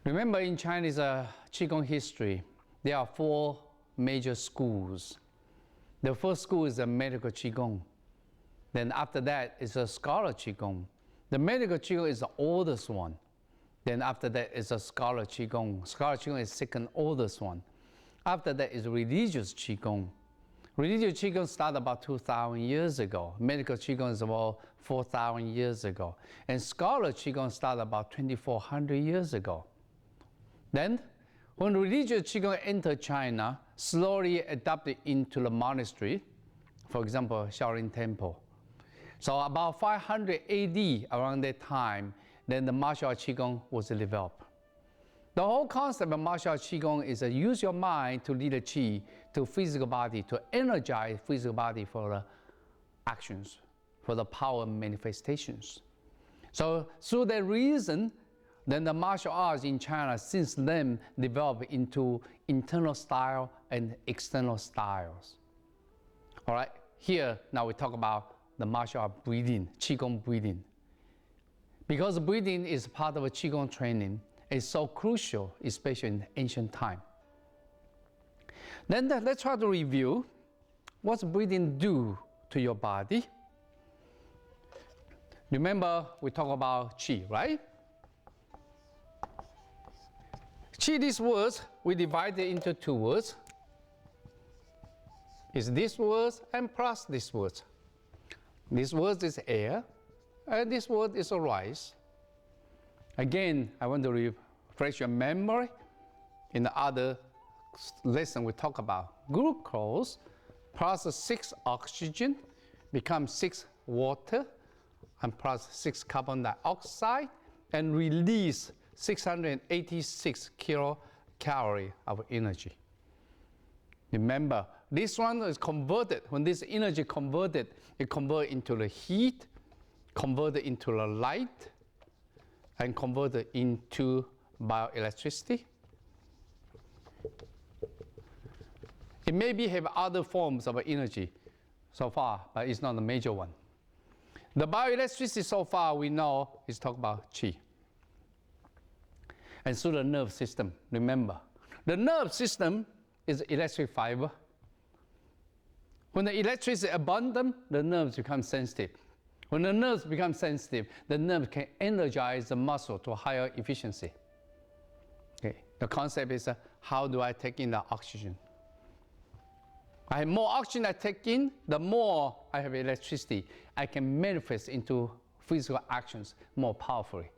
Remember, in Chinese Qigong history, there are 4 major schools. The first school is the medical Qigong. Then after that is a scholar Qigong. The medical Qigong is the oldest one. Then after that is a scholar Qigong. Scholar Qigong is second oldest one. After that is religious Qigong. Religious Qigong started about 2,000 years ago. Medical Qigong is about 4,000 years ago. And scholar Qigong started about 2,400 years ago. Then, when religious Qigong entered China, slowly adapted into the monastery, for example, Shaolin Temple. So about 500 AD, around that time, then the martial art Qigong was developed. The whole concept of martial art Qigong is to use your mind to lead the Qi to physical body, to energize physical body for the actions, for the power manifestations. So through that reason, then the martial arts in China since then developed into internal style and external styles. All right, here now we talk about the martial art breathing, Qigong breathing. Because breathing is part of a Qigong training, it's so crucial, especially in ancient time. Then let's try to review what's breathing do to your body. Remember, we talk about Qi, right? Qi, these words, we divide it into 2 words. It's these words and plus these words. This word is air, and this word is rice. Again, I want to refresh your memory. In the other lesson, we talk about glucose plus 6 oxygen becomes 6 water and plus 6 carbon dioxide and release 686 kilocalories of energy. Remember, this one is converted. When this energy converted, it converted into the heat, converted into the light, and converted into bioelectricity. It maybe have other forms of energy so far, but it's not the major one. The bioelectricity so far we know is talk about Qi. And through the nerve system, remember, the nerve system is electric fiber. When the electricity is abundant, the nerves become sensitive. When the nerves become sensitive, the nerve can energize the muscle to higher efficiency. Okay. The concept is how do I take in the oxygen? I have more oxygen I take in, the more I have electricity. I can manifest into physical actions more powerfully.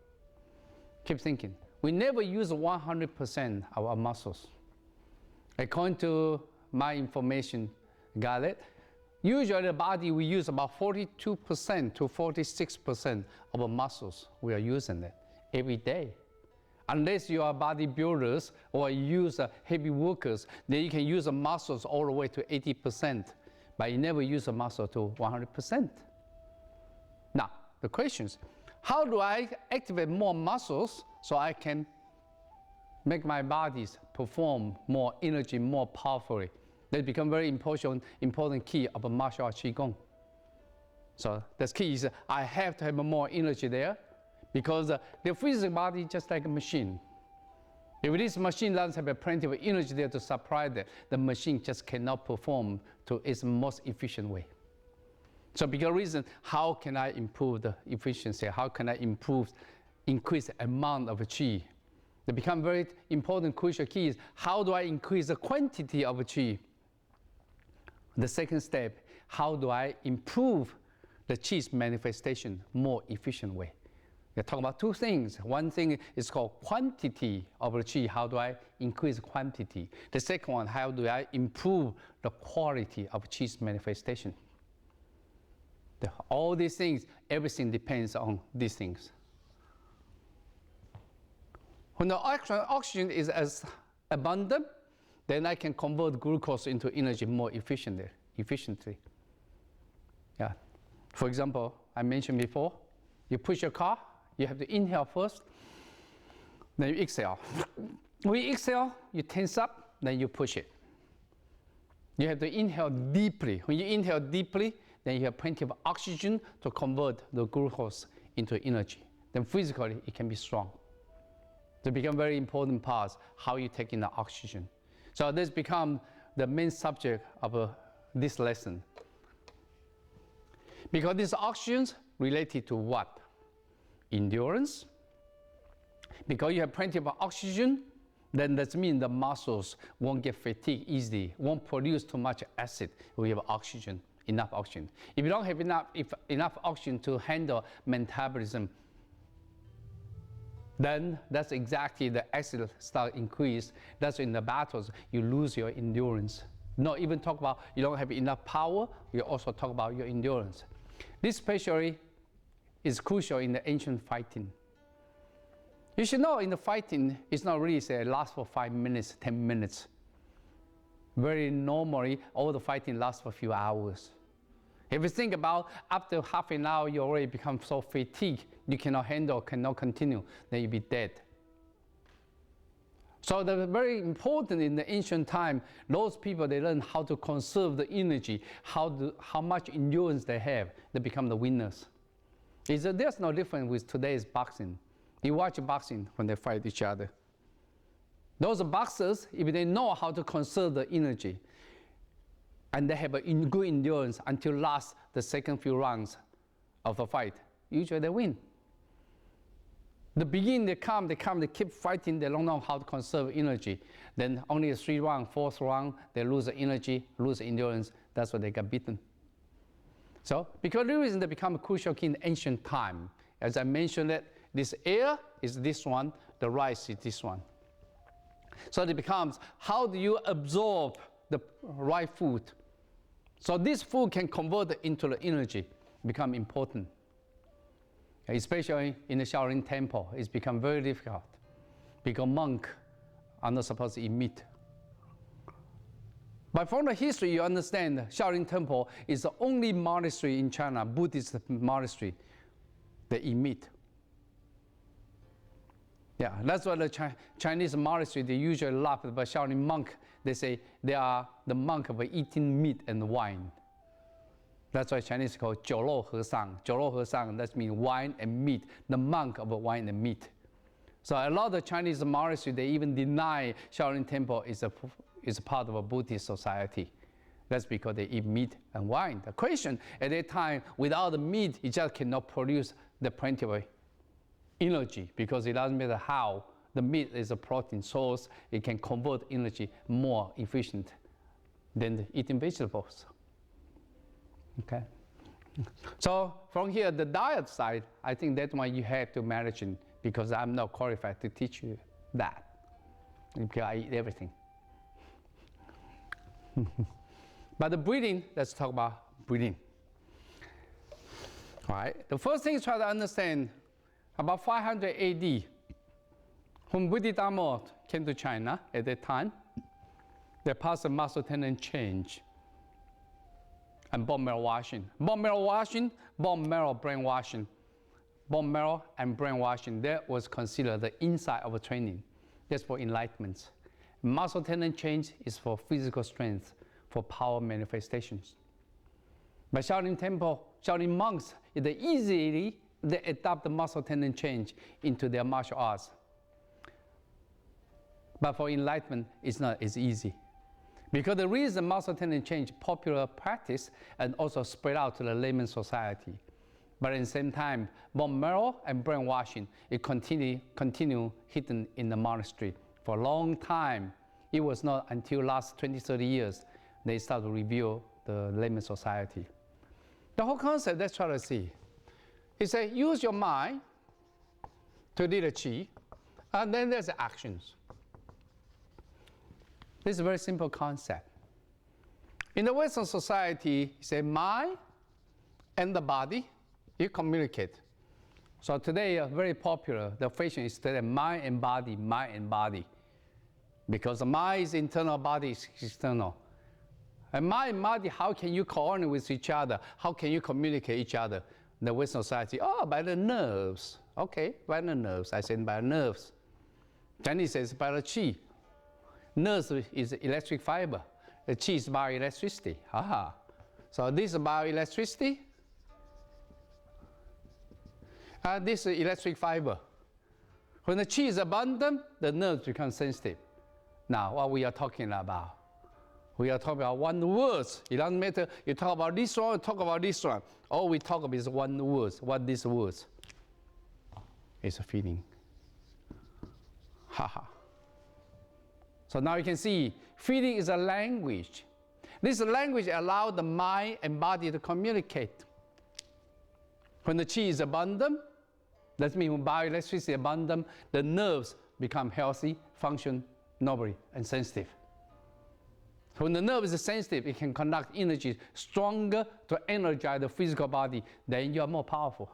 Keep thinking. We never use 100% of our muscles. According to my information gathered, usually the body we use about 42% to 46% of our muscles. We are using that every day. Unless you are bodybuilders or use heavy workers, then you can use the muscles all the way to 80%, but you never use the muscle to 100%. Now, the question is, how do I activate more muscles so I can make my bodies perform more energy, more powerfully? That becomes very important key of a martial art Qigong. So the key is I have to have more energy there because the physical body is just like a machine. If this machine doesn't have plenty of energy there to supply that, the machine just cannot perform to its most efficient way. So because reason, how can I improve the efficiency? How can I increase the amount of Qi? The become very important crucial key is how do I increase the quantity of Qi? The second step, how do I improve the Qi's manifestation more efficient way? We're talking about 2 things. One thing is called quantity of the Qi. How do I increase quantity? The second one, how do I improve the quality of Qi's manifestation? All these things, everything depends on these things. When the oxygen is as abundant, then I can convert glucose into energy more efficiently. Yeah. For example, I mentioned before, you push your car, you have to inhale first, then you exhale. When you exhale, you tense up, then you push it. You have to inhale deeply. When you inhale deeply, then you have plenty of oxygen to convert the glucose into energy. Then physically, it can be strong. They become very important parts, how you take in the oxygen. So this becomes the main subject of this lesson. Because these oxygens related to what? Endurance. Because you have plenty of oxygen, then that means the muscles won't get fatigued easily, won't produce too much acid. We have oxygen, enough oxygen. If you don't have enough oxygen to handle metabolism, then that's exactly the acid start increase. That's in the battles, you lose your endurance. Not even talk about you don't have enough power, you also talk about your endurance. This especially is crucial in the ancient fighting. You should know in the fighting, it's not really say last for 5 minutes, 10 minutes. Very normally, all the fighting lasts for a few hours. If you think about after half an hour, you already become so fatigued, you cannot handle, cannot continue, then you'll be dead. So that's very important in the ancient time. Those people, they learn how to conserve the energy, how much endurance they have. They become the winners. There's no difference with today's boxing. You watch boxing when they fight each other. Those boxers, if they know how to conserve the energy, and they have a good endurance until last the second few rounds of the fight, usually they win. The beginning they keep fighting, they don't know how to conserve energy. Then only the 3 round, 4th round, they lose the energy, lose the endurance, that's why they got beaten. So, because the reason they become crucial in ancient time, as I mentioned it, this air is this one, the rice is this one. So it becomes, how do you absorb the right food? So this food can convert it into the energy, become important. Especially in the Shaolin temple, it's become very difficult because monks are not supposed to eat meat. But from the history, you understand Shaolin temple is the only monastery in China, Buddhist monastery, that eat meat. Yeah, that's why the Chinese monastery, they usually laugh about Shaolin monk. They say they are the monk of eating meat and wine. That's why Chinese call 酒肉和尚. 酒肉和尚, that means wine and meat, the monk of wine and meat. So a lot of Chinese monasteries, they even deny Shaolin temple is a part of a Buddhist society. That's because they eat meat and wine. The question at that time, without the meat, you just cannot produce the plenty of energy because it doesn't matter how. The meat is a protein source. It can convert energy more efficient than eating vegetables. Okay. So from here, the diet side, I think that's why you have to manage it because I'm not qualified to teach you that because I eat everything. But the breathing, let's talk about breathing. All right. The first thing is try to understand about 500 AD, when Bodhidharma came to China at that time, they passed a muscle tendon change and bone marrow washing. Bone marrow washing, bone marrow brainwashing. Bone marrow and brainwashing, that was considered the inside of a training. That's for enlightenment. Muscle tendon change is for physical strength, for power manifestations. But Shaolin temple, Shaolin monks, they easily adopt the muscle tendon change into their martial arts. But for enlightenment, it's not as easy. Because the reason muscle tendon change popular practice and also spread out to the layman society. But at the same time, bone marrow and brainwashing, it continue hidden in the monastery for a long time. It was not until last 20, 30 years they start to reveal the layman society. The whole concept, let's try to see. He said, use your mind to lead a qi, and then there's the actions. This is a very simple concept. In the Western society, he said, mind and the body, you communicate. So today, very popular, the fashion is today mind and body. Because the mind is internal, body is external. And mind and body, how can you coordinate with each other? How can you communicate each other? In the Western society, by the nerves. Okay, by the nerves. I said by the nerves. Chinese says by the qi. Nerves is electric fiber. The qi is bioelectricity. Aha. So this is bioelectricity. This is electric fiber. When the qi is abundant, the nerves become sensitive. Now, what we are talking about? We are talking about one word. It doesn't matter you talk about this one, talk about this one. All we talk about is one word. What this word? It's a feeling. Haha. So now you can see, feeling is a language. This language allows the mind and body to communicate. When the qi is abundant, that means when bioelectricity is abundant, the nerves become healthy, function normally, and sensitive. When the nerve is sensitive, it can conduct energy stronger to energize the physical body, then you are more powerful.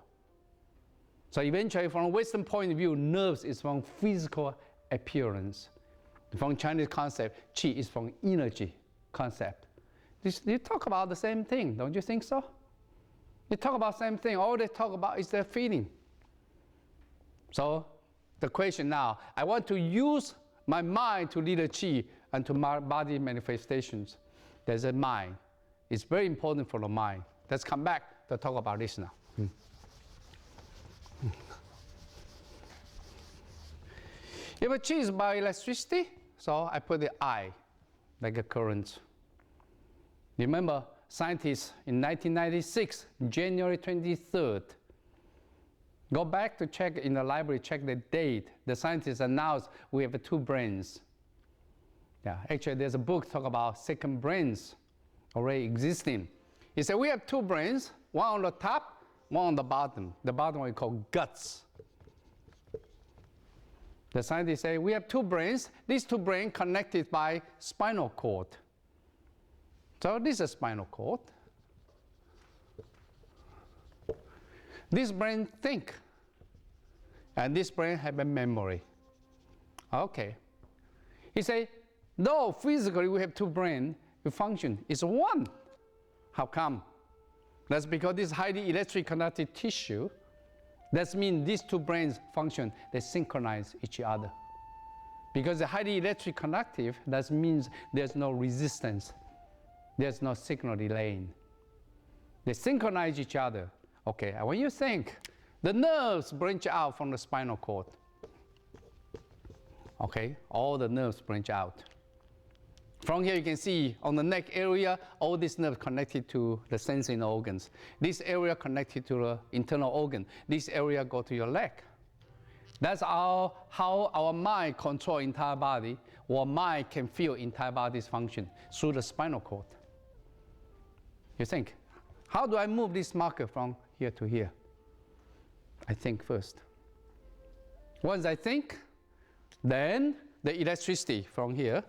So eventually, from a Western point of view, nerves is from physical appearance. From Chinese concept, qi is from energy concept. You talk about the same thing, don't you think so? You talk about the same thing, all they talk about is their feeling. So the question now, I want to use my mind to lead the qi and to my body manifestations. There's a mind. It's very important for the mind. Let's come back to talk about this now. If a qi is bioelectricity, so I put the I, like a current. Remember, scientists in 1996, January 23rd, go back to check in the library, check the date. The scientists announced we have 2 brains. Yeah, actually there's a book talk about second brains already existing. He said we have 2 brains, one on the top, one on the bottom. The bottom we call guts. The scientists say we have 2 brains. These 2 brains connected by spinal cord. So this is a spinal cord. This brain think, and this brain have a memory. Okay. He say, though physically we have 2 brains, the function is 1. How come? That's because this highly electric connected tissue, that means these 2 brains function, they synchronize each other. Because the highly electric conductive, that means there's no resistance. There's no signal delaying. They synchronize each other. Okay, and when you think, the nerves branch out from the spinal cord. Okay, all the nerves branch out. From here you can see on the neck area, all these nerves connected to the sensing organs. This area connected to the internal organ. This area go to your leg. That's how our mind controls entire body, or mind can feel entire body's function through the spinal cord. You think, how do I move this marker from here to here? I think first. Once I think, then the electricity from here,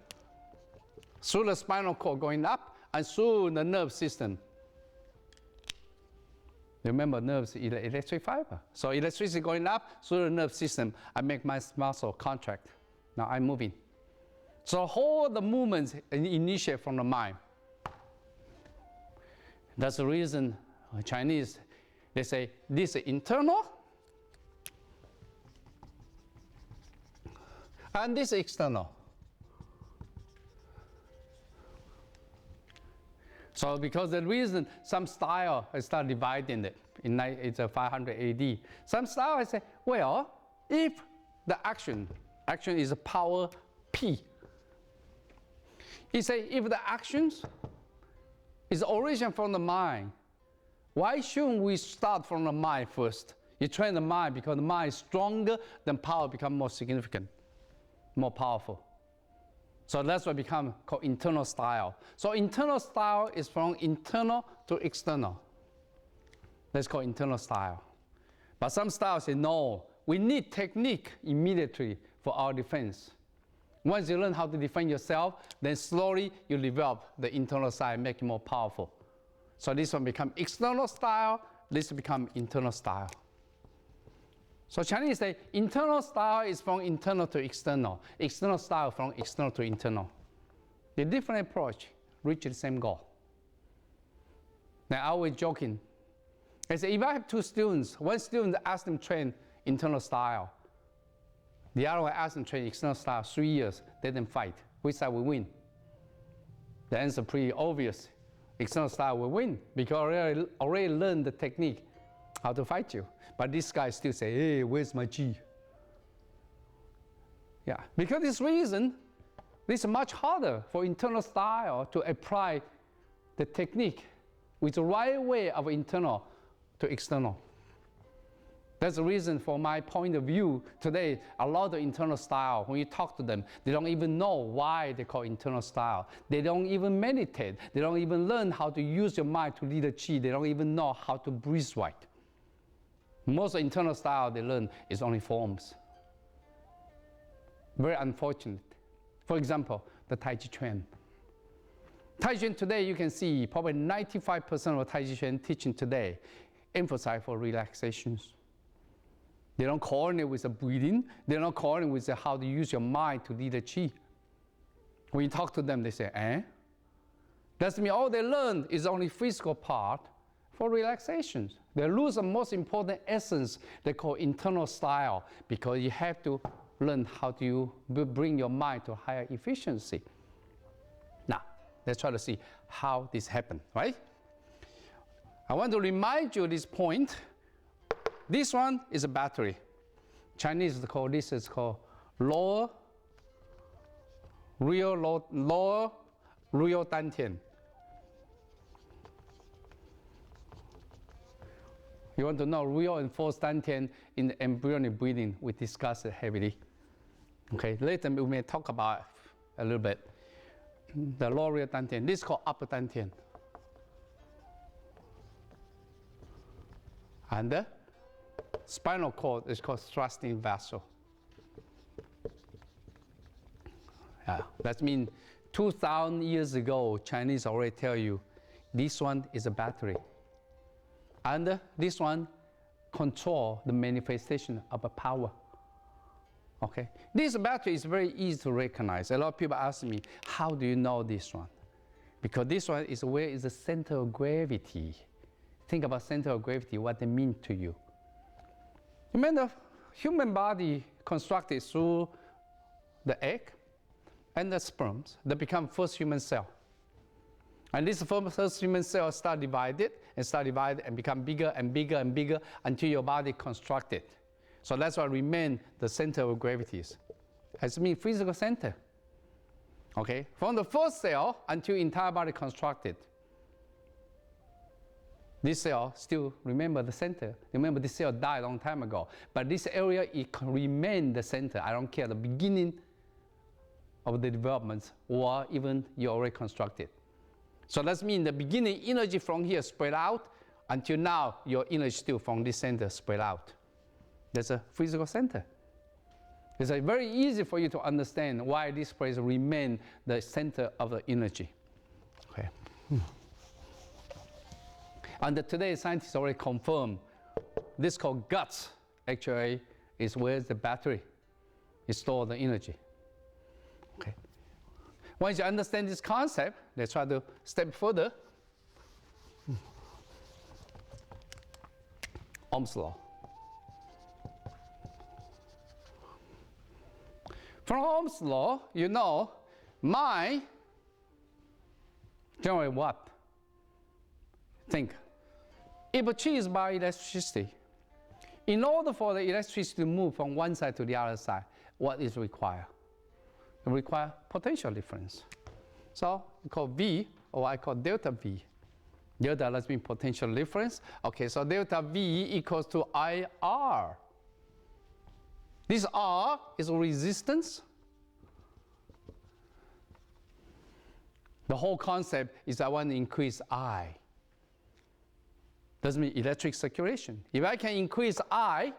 through the spinal cord going up, and through the nerve system. Remember, nerves is electric fiber. So electricity going up through the nerve system, I make my muscle contract. Now I'm moving. So all the movements initiate from the mind. That's the reason Chinese, they say, this is internal, and this is external. So because the reason some style I start dividing it, it's 500 AD. Some style I say, well, if the action is a power P. He say, if the actions is origin from the mind, why shouldn't we start from the mind first? You train the mind because the mind is stronger, then power becomes more significant, more powerful. So that's what becomes called internal style. So internal style is from internal to external. That's called internal style. But some styles say, no, we need technique immediately for our defense. Once you learn how to defend yourself, then slowly you develop the internal side, make it more powerful. So this one becomes external style, this becomes internal style. So Chinese say internal style is from internal to external, external style from external to internal. The different approach reach the same goal. Now I always joking. I say if I have 2 students, one student asks them train internal style, the other one asks them train external style, 3 years, they didn't fight. Which side will win? The answer pretty obvious. External style will win because already learned the technique how to fight you. But this guy still say, hey, where's my G? Yeah, because this reason, this is much harder for internal style to apply the technique with the right way of internal to external. That's the reason for my point of view today, a lot of internal style, when you talk to them, they don't even know why they call internal style. They don't even meditate. They don't even learn how to use your mind to lead the chi. They don't even know how to breathe right. Most internal style they learn is only forms. Very unfortunate. For example, the Tai Chi Chuan. Tai Chi Chuan today, you can see probably 95% of Tai Chi Chuan teaching today emphasize for relaxations. They don't coordinate with the breathing. They don't coordinate with how to use your mind to lead the chi. When you talk to them, they say, eh? That means all they learn is only physical part for relaxations. They lose the most important essence they call internal style, because you have to learn how to bring your mind to higher efficiency. Now, let's try to see how this happened, right? I want to remind you this point. This one is a battery. Chinese call this is called lower real dantian. You want to know real and false dantian in the embryonic breathing? We discussed it heavily. Okay, later we may talk about it a little bit. The lower real dantian. This is called upper dantian. And the spinal cord is called thrusting vessel. Yeah, that means 2,000 years ago, Chinese already tell you this one is a battery. And this one control the manifestation of a power. Okay, this battery is very easy to recognize. A lot of people ask me, how do you know this one? Because this one is where is the center of gravity. Think about center of gravity, what they mean to you. Remember, the human body constructed through the egg and the sperms that become first human cell. And this first human cell start divided and become bigger and bigger and bigger until your body constructed. So that's why remain the center of gravities. It means physical center. Okay, from the first cell until entire body constructed. This cell still remember the center. Remember this cell died a long time ago. But this area, it can remain the center. I don't care the beginning of the development or even you already constructed. So that means the beginning energy from here spread out until now your energy still from this center spread out. That's a physical center. It's very easy for you to understand why this place remains the center of the energy. Okay. And today scientists already confirm this called guts actually is where the battery is stored the energy. Okay. Once you understand this concept, let's try to step further. Ohm's law. From Ohm's law, you know, mind generate what? Think. If a chi is by electricity, in order for the electricity to move from one side to the other side, what is required? It requires potential difference. So we call V, or I call delta V. Delta has been potential difference. Okay, so delta V equals to IR. This R is resistance. The whole concept is I want to increase I. Doesn't mean electric circulation. If I can increase I,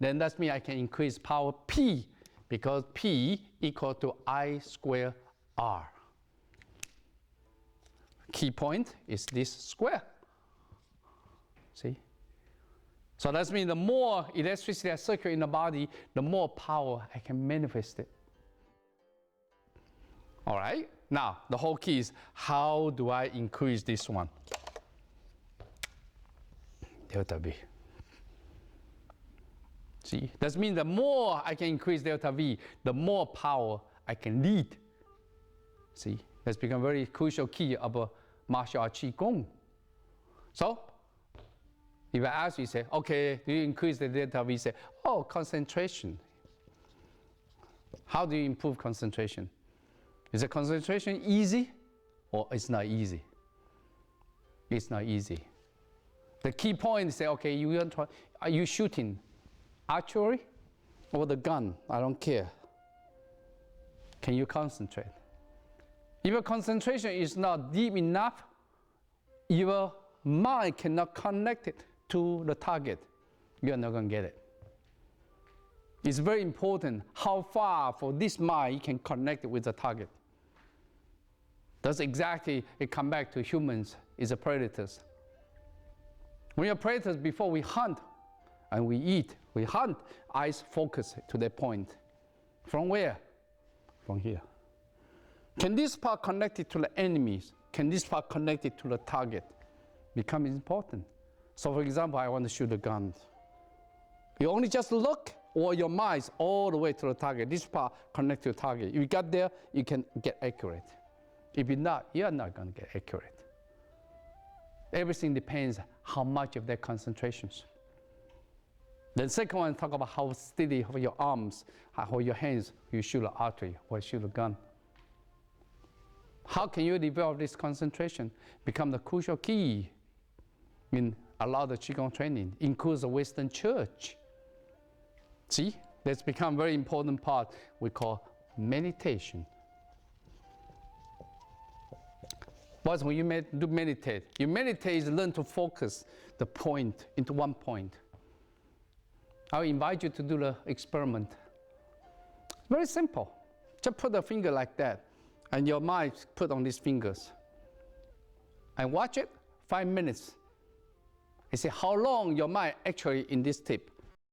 then that means I can increase power P, because P equal to I square R. Key point is this square. See? So that means the more electricity I circulate in the body, the more power I can manifest it. All right? Now, the whole key is how do I increase this one? Delta V. See, that means the more I can increase delta V, the more power I can lead. See, that's become a very crucial key of martial art Qigong. So, if I ask you, say, okay, do you increase the delta V? Say, oh, concentration. How do you improve concentration? Is the concentration easy or it's not easy? It's not easy. The key point is say, okay, are you shooting archery or the gun? I don't care. Can you concentrate? If your concentration is not deep enough, your mind cannot connect it to the target. You're not going to get it. It's very important how far for this mind you can connect it with the target. That's exactly, it come back to humans, is the predators. When you're predators, before we hunt and we eat, we hunt, eyes focus to that point. From where? From here. Can this part connect it to the enemies? Can this part connect it to the target? Become important. So for example, I want to shoot a gun. You only just look, or your mind is all the way to the target. This part connect to the target. If you got there, you can get accurate. If you're not going to get accurate. Everything depends how much of their concentrations. The second one, talk about how steady of your arms, how your hands, you shoot an archery or shoot a gun. How can you develop this concentration? Become the crucial key in a lot of Qigong training, includes the Western church. See, that's become a very important part we call meditation. But when you meditate, you meditate is learn to focus the point into one point. I invite you to do the experiment. Very simple. Just put a finger like that, and your mind put on these fingers. And watch it 5 minutes. And see how long your mind actually in this tip.